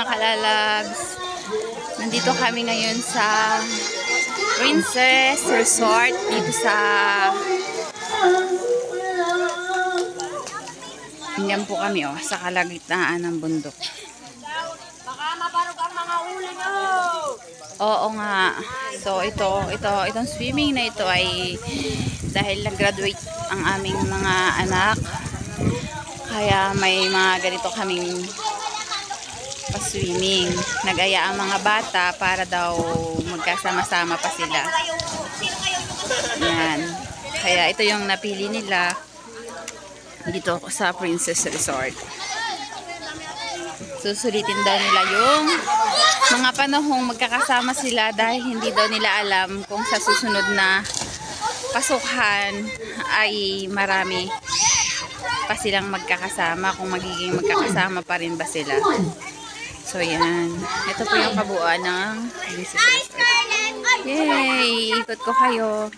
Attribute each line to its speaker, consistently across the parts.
Speaker 1: kalalabs. Nandito kami ngayon sa Princess Resort dito sa Indian po kami sa kalagitnaan ng bundok.
Speaker 2: Baka mabarog ang mga ulo nyo.
Speaker 1: Oo nga. So itong swimming na ito ay dahil nag-graduate ang aming mga anak. Kaya may mga ganito kaming pa-swimming. Nag-aya ang mga bata para daw magkasama-sama pa sila. Yan. Kaya ito yung napili nila dito sa Princess Resort. Susulitin daw nila yung mga panahong magkakasama sila dahil hindi daw nila alam kung sa susunod na pasukan ay marami pa silang magkakasama, kung magiging magkakasama pa rin ba sila. So yan, ito po yung kabuuan ng Princess Resort. Yay! Ikot ko kayo.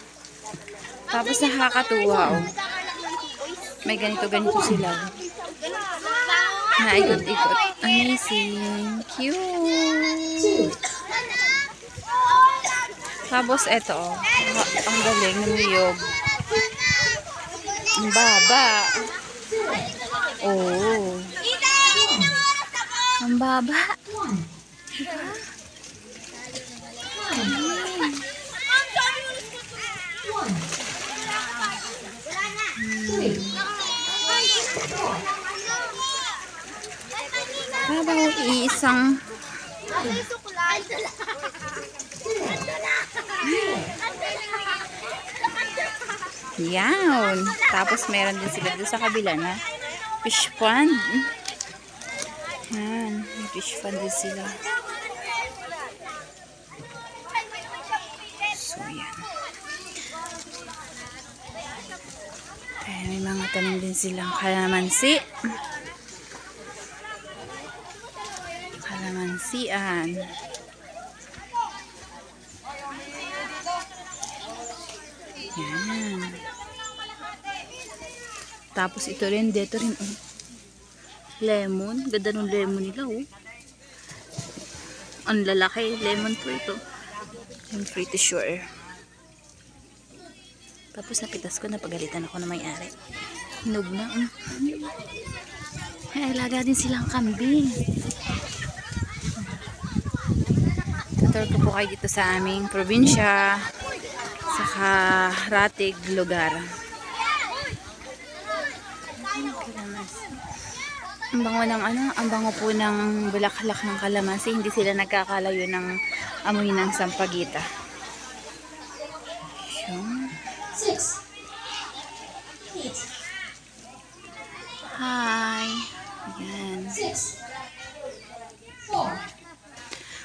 Speaker 1: Tapos nakakatuwa may ganito sila. Naikot-ikot. Amazing. Cute. Tapos eto ang galing ng niyog. Ang baba. Oh. Ang baba. Parang iisang yan. Tapos meron din sila doon sa kabila na fish pond. Yan. May fish pond din sila. So yan. Kaya may mga tanim din silang kalamansi. Kalamansian. Yan. Tapos ito rin, dito rin lemon. Ganda ng lemon nila Ang lalaki, lemon po ito. I'm pretty sure. Tapos napitas ko, napagalitan ako na may-ari. Hinog na. Ay, alaga din silang kambing. Tutor ko po kayo dito sa aming probinsya. Sa karatig lugar. Ang bango ng ang bango po ng bulaklak ng kalamansi. Hindi sila nagkakalayo ng amoy ng sampagita. Hi. Ayan.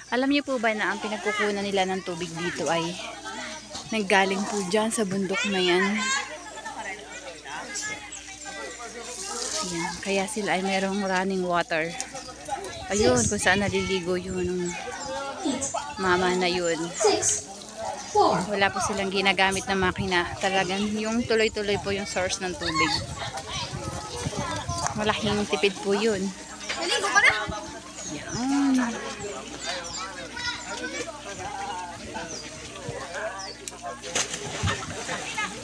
Speaker 1: Alam niyo po ba na ang pinagkukunan nila ng tubig dito ay nanggaling po dyan sa bundok na yan. Ayan. Kaya sila ay merong running water. Ayun, kung saan naliligo yun. Mama na yun. Wala po silang ginagamit na makina. Talagang yung tuloy-tuloy po yung source ng tubig. Malaking tipid po yun. Yan.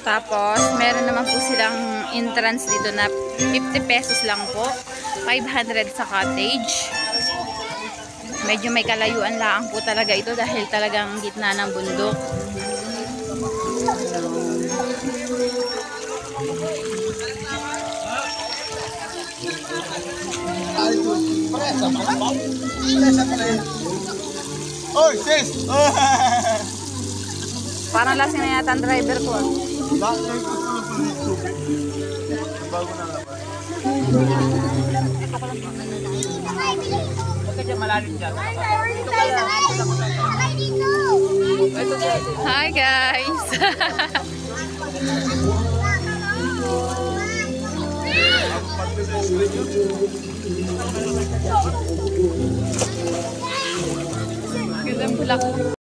Speaker 1: Tapos, meron naman po silang entrance dito na 50 pesos lang po. 500 sa cottage. Medyo may kalayuan lang po talaga ito dahil talagang gitna ng bundok.
Speaker 3: Oy, sis!
Speaker 1: Parang lasing na yata ang driver ko.
Speaker 3: Bago na naman.
Speaker 1: Hi guys! Gandang bulak.